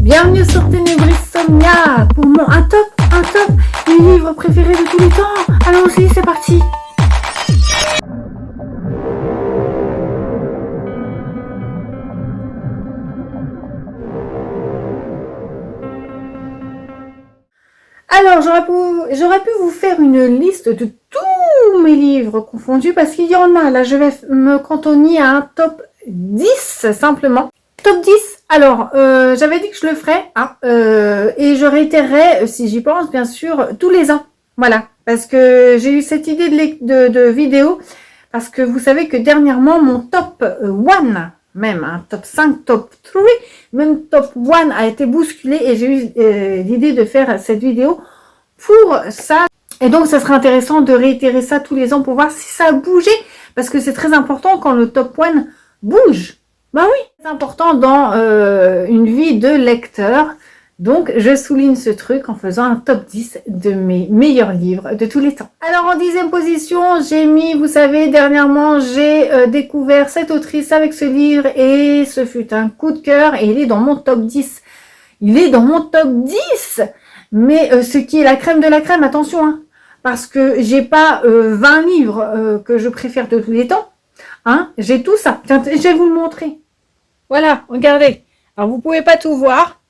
Bienvenue sur Ténébrisomnia pour mon un top, les livres préférés de tous les temps. Allons-y, c'est parti. Alors, j'aurais pu vous faire une liste de tous mes livres confondus parce qu'il y en a. Là, je vais me cantonner à un top 10 simplement. Top 10, alors, j'avais dit que je le ferais, hein, et je réitérerai, si j'y pense, bien sûr, tous les ans. Voilà, parce que j'ai eu cette idée de vidéo, parce que vous savez que dernièrement, mon top 1, même un top 5, top 3, même top 1 a été bousculé, et j'ai eu l'idée de faire cette vidéo pour ça. Et donc, ça serait intéressant de réitérer ça tous les ans pour voir si ça a bougé, parce que c'est très important quand le top 1 bouge. Ben oui, c'est important dans une vie de lecteur. Donc, je souligne ce truc en faisant un top 10 de mes meilleurs livres de tous les temps. Alors, en 10e position, j'ai mis, vous savez, dernièrement, j'ai découvert cette autrice avec ce livre et ce fut un coup de cœur et il est dans mon top 10. Il est dans mon top 10. Mais ce qui est la crème de la crème, attention, hein, parce que j'ai pas 20 livres que je préfère de tous les temps. Hein, j'ai tout ça. Tiens, je vais vous le montrer. Voilà, regardez. Alors, vous pouvez pas tout voir.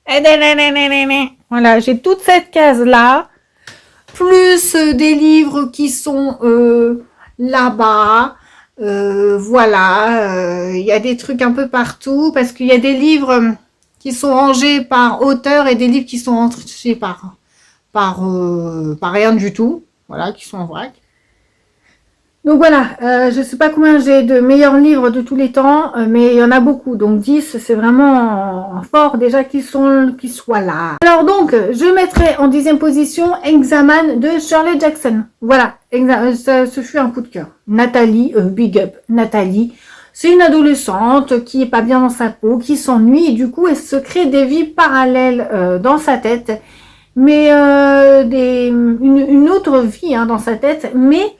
Voilà, j'ai toute cette case-là. Plus des livres qui sont là-bas. Voilà. Il y a des trucs un peu partout. Parce qu'il y a des livres qui sont rangés par auteur et des livres qui sont rangés par rien du tout. Voilà, qui sont en vrac. Donc voilà, je ne sais pas combien j'ai de meilleurs livres de tous les temps, mais il y en a beaucoup. Donc 10, c'est vraiment fort déjà qu'ils soient là. Alors donc, je mettrai en 10e position Examen de Shirley Jackson. Voilà, ce fut un coup de cœur. Nathalie, big up, Nathalie. C'est une adolescente qui est pas bien dans sa peau, qui s'ennuie et du coup, elle se crée des vies parallèles dans sa tête. Mais une autre vie dans sa tête, mais...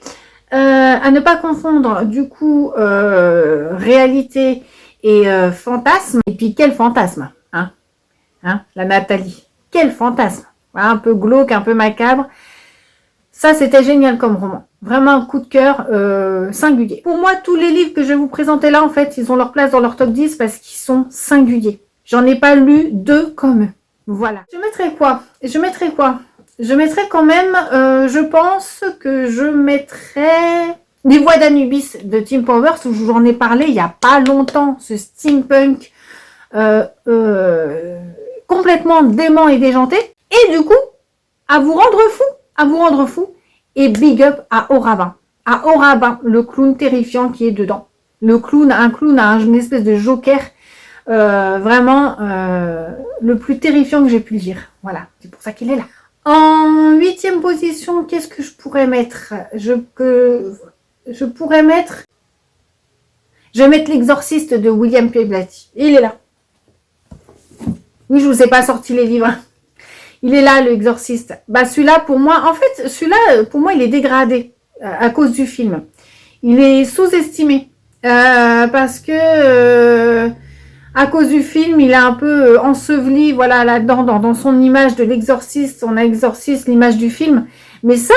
à ne pas confondre du coup réalité et fantasme. Et puis quel fantasme, hein, la Nathalie, quel fantasme, voilà, un peu glauque, un peu macabre. Ça, c'était génial comme roman, vraiment un coup de cœur singulier. Pour moi, tous les livres que je vais vous présenter là, en fait, ils ont leur place dans leur top 10 parce qu'ils sont singuliers. J'en ai pas lu deux comme eux. Voilà. Je mettrai quoi? Je mettrai quand même, je pense que je mettrai Les Voix d'Anubis de Tim Powers, où j'en ai parlé il n'y a pas longtemps, ce steampunk complètement dément et déjanté. Et du coup, à vous rendre fou, et big up à Orabin. À Orabin, le clown terrifiant qui est dedans. Un clown a une espèce de joker, vraiment le plus terrifiant que j'ai pu lire. Voilà, c'est pour ça qu'il est là. En 8e position, qu'est-ce que je pourrais mettre? Je vais mettre L'Exorciste de William P. Blatty. Il est là. Oui, je vous ai pas sorti les livres. Il est là, L'Exorciste. Bah, celui-là, pour moi, en fait, pour moi, il est dégradé à cause du film. Il est sous-estimé parce que... à cause du film, il est un peu enseveli, voilà, là-dedans, dans son image de l'exorciste. On a exorciste l'image du film. Mais ça,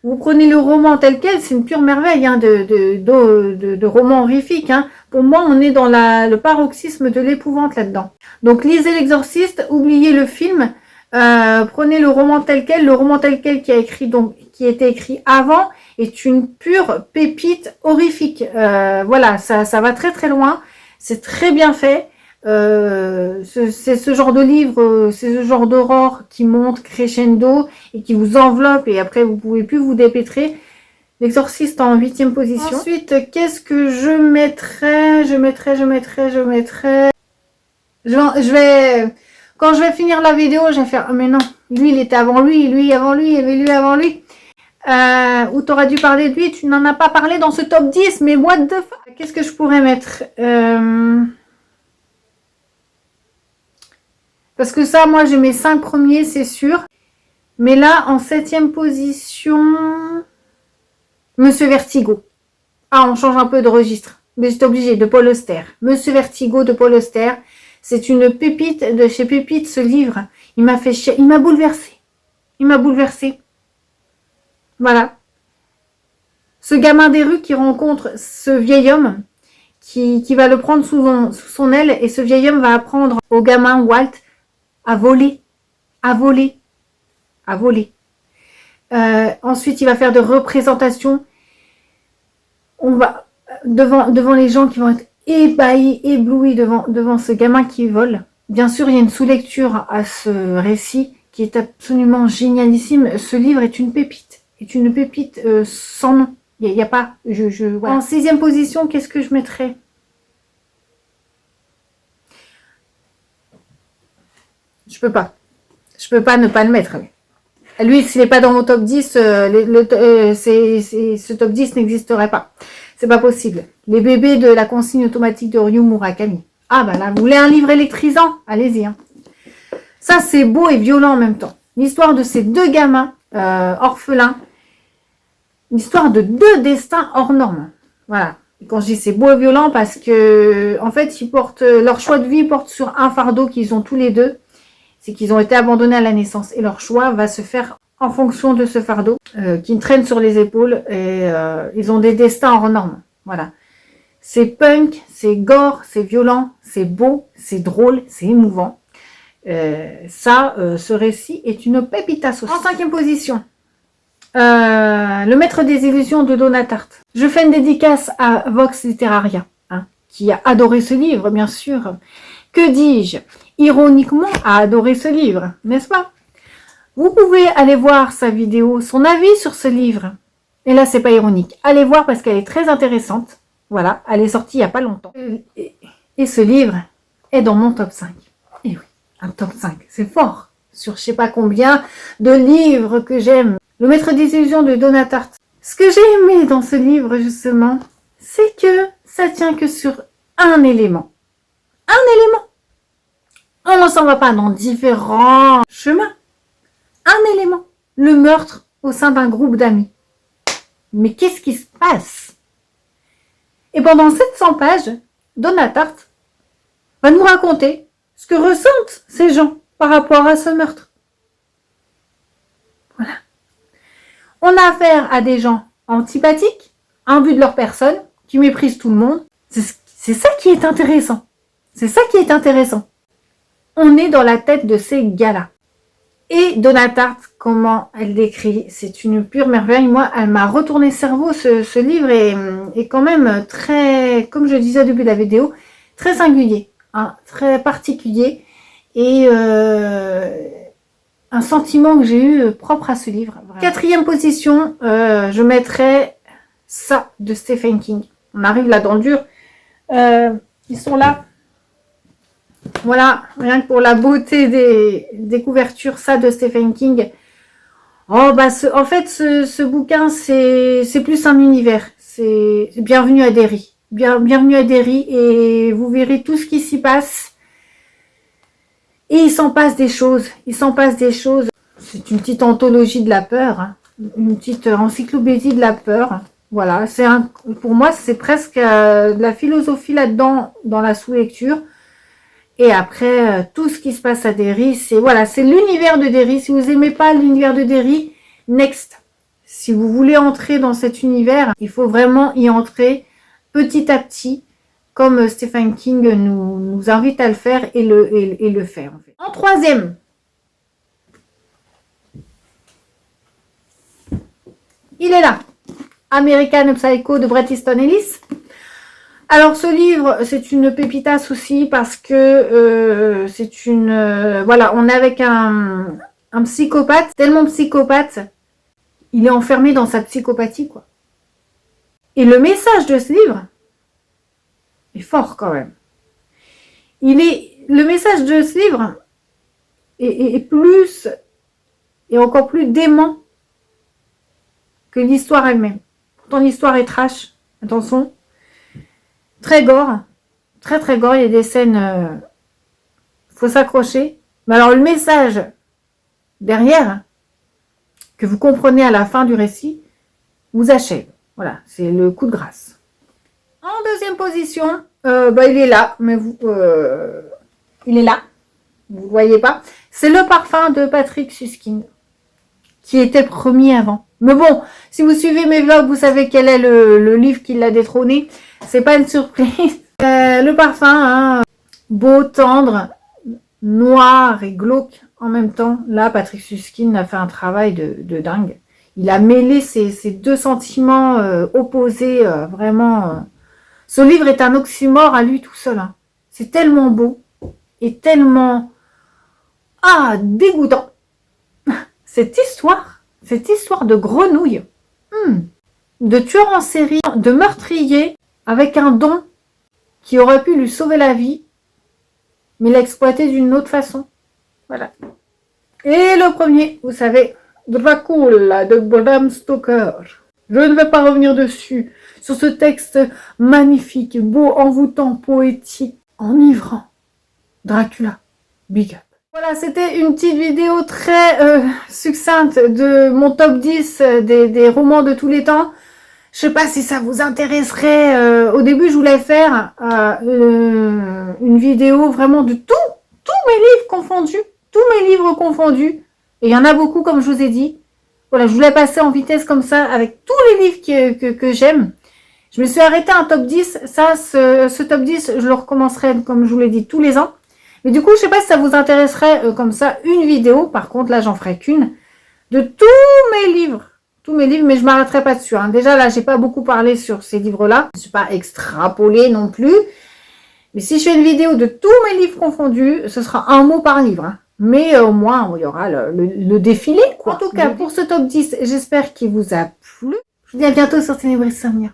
vous prenez le roman tel quel, c'est une pure merveille de roman horrifique. Hein. Pour moi, on est dans le paroxysme de l'épouvante là-dedans. Donc, lisez l'exorciste, oubliez le film, prenez le roman tel quel. Le roman tel quel qui a été écrit avant est une pure pépite horrifique. Voilà, ça va très très loin. C'est très bien fait. C'est ce genre de livre, c'est ce genre d'aurore qui monte crescendo et qui vous enveloppe et après vous pouvez plus vous dépêtrer. L'Exorciste en 8e position. Ensuite, qu'est-ce que je mettrais? Quand je vais finir la vidéo, je vais faire, oh mais non, lui il était avant lui, lui avant lui, et lui avant lui. Où t'aurais dû parler de lui, tu n'en as pas parlé dans ce top 10, mais what the fuck? Qu'est-ce que je pourrais mettre? Parce que ça, moi, j'ai mes 5 premiers, c'est sûr. Mais là, en 7e position, Monsieur Vertigo. Ah, on change un peu de registre. Mais j'étais obligée, de Paul Auster. Monsieur Vertigo de Paul Auster. C'est une pépite de chez Pépite, ce livre. Il m'a fait chier, il m'a bouleversé. Il m'a bouleversé. Voilà. Ce gamin des rues qui rencontre ce vieil homme qui va le prendre sous son aile, et ce vieil homme va apprendre au gamin Walt à voler, à voler, à voler. Ensuite, il va faire de représentations. On va devant les gens qui vont être ébahis, éblouis devant ce gamin qui vole. Bien sûr, il y a une sous-lecture à ce récit qui est absolument génialissime. Ce livre est une pépite, sans nom. Il n'y a pas. Voilà. En 6e position, qu'est-ce que je mettrais? Je peux pas. Je peux pas ne pas le mettre. Lui, s'il n'est pas dans mon top 10, ce top 10 n'existerait pas. C'est pas possible. Les bébés de la consigne automatique de Ryu Murakami. Ah bah là, vous voulez un livre électrisant? Allez-y. Hein. Ça, c'est beau et violent en même temps. L'histoire de ces deux gamins orphelins. L'histoire de deux destins hors normes. Voilà. Et quand je dis c'est beau et violent, parce que en fait, ils portent leur choix de vie porte sur un fardeau qu'ils ont tous les deux. C'est qu'ils ont été abandonnés à la naissance. Et leur choix va se faire en fonction de ce fardeau qui traîne sur les épaules. Et ils ont des destins hors normes. Voilà. C'est punk, c'est gore, c'est violent, c'est beau, c'est drôle, c'est émouvant. Ce récit est une pépitasse aussi. En 5e position, Le Maître des Illusions de Donna Tartt. Je fais une dédicace à Vox Literaria, hein, qui a adoré ce livre, bien sûr. Que dis-je? Ironiquement, a adoré ce livre, n'est-ce pas? Vous pouvez aller voir sa vidéo, son avis sur ce livre. Et là, c'est pas ironique. Allez voir parce qu'elle est très intéressante. Voilà, elle est sortie il n'y a pas longtemps. Et ce livre est dans mon top 5. Et oui, un top 5, c'est fort. Sur je sais pas combien de livres que j'aime. Le Maître des Illusions de Donna Tartt. Ce que j'ai aimé dans ce livre, justement, c'est que ça tient que sur un élément. Un élément. On ne s'en va pas dans différents chemins. Un élément. Le meurtre au sein d'un groupe d'amis. Mais qu'est-ce qui se passe? Et pendant 700 pages, Donna Tartt va nous raconter ce que ressentent ces gens par rapport à ce meurtre. Voilà. On a affaire à des gens antipathiques, imbus de leur personne, qui méprisent tout le monde. C'est ça qui est intéressant. C'est ça qui est intéressant. On est dans la tête de ces gars-là. Et Donna Tartt, comment elle décrit, c'est une pure merveille. Moi, elle m'a retourné le cerveau. Ce livre est quand même très, comme je disais au début de la vidéo, très singulier, hein, très particulier. Et un sentiment que j'ai eu propre à ce livre. Vraiment. 4e position, je mettrais ça de Stephen King. On arrive là dans le dur. Ils sont là. Voilà, rien que pour la beauté des couvertures, ça de Stephen King. Oh bah en fait ce bouquin c'est plus un univers. C'est Bienvenue à Derry. Bienvenue à Derry, et vous verrez tout ce qui s'y passe. Et il s'en passe des choses. C'est une petite anthologie de la peur, hein. Une petite encyclopédie de la peur. Voilà, pour moi c'est presque de la philosophie là-dedans dans la sous-lecture. Et après, tout ce qui se passe à Derry, c'est l'univers de Derry. Si vous aimez pas l'univers de Derry, next. Si vous voulez entrer dans cet univers, il faut vraiment y entrer petit à petit, comme Stephen King nous invite à le faire et le faire. En fait. En 3e, il est là. American Psycho de Bret Easton Ellis. Alors ce livre, c'est une pépitasse aussi parce que c'est une... voilà, on est avec un psychopathe, tellement psychopathe, il est enfermé dans sa psychopathie, quoi. Et le message de ce livre est fort quand même. Le message de ce livre est encore plus dément que l'histoire elle-même. Pourtant l'histoire est trash, attention. Très gore, très gore, il y a des scènes, faut s'accrocher. Mais alors le message derrière, que vous comprenez à la fin du récit, vous achève. Voilà, c'est le coup de grâce. En 2e position, il est là, mais Il est là. Vous ne le voyez pas. C'est le parfum de Patrick Süskind, qui était premier avant. Mais bon, si vous suivez mes vlogs, vous savez quel est le livre qui l'a détrôné. C'est pas une surprise. Le parfum, hein, beau, tendre, noir et glauque en même temps. Là, Patrick Süskind a fait un travail de dingue. Il a mêlé ces deux sentiments opposés, vraiment. Ce livre est un oxymore à lui tout seul. Hein. C'est tellement beau et tellement dégoûtant. Cette histoire de grenouille, de tueur en série, de meurtrier avec un don qui aurait pu lui sauver la vie, mais l'a exploité d'une autre façon. Voilà. Et le premier, vous savez, Dracula de Bram Stoker. Je ne vais pas revenir dessus, sur ce texte magnifique, beau, envoûtant, poétique, enivrant. Dracula, big up. Voilà, c'était une petite vidéo très succincte de mon top 10 des romans de tous les temps. Je sais pas si ça vous intéresserait. Au début, je voulais faire une vidéo vraiment de tous mes livres confondus. Tous mes livres confondus. Et il y en a beaucoup, comme je vous ai dit. Voilà, je voulais passer en vitesse comme ça avec tous les livres que j'aime. Je me suis arrêtée à un top 10. Ça, ce top 10, je le recommencerai, comme je vous l'ai dit, tous les ans. Mais du coup, je sais pas si ça vous intéresserait comme ça une vidéo. Par contre, là, j'en ferai qu'une. De tous mes livres. Tous mes livres, mais je m'arrêterai pas dessus. Hein. Déjà, là, j'ai pas beaucoup parlé sur ces livres-là. Je suis pas extrapolée non plus. Mais si je fais une vidéo de tous mes livres confondus, ce sera un mot par livre. Hein. Mais au moins, il y aura le défilé, quoi. En tout cas, pour ce top 10, j'espère qu'il vous a plu. Je vous dis à bientôt sur Ténébris Somnia.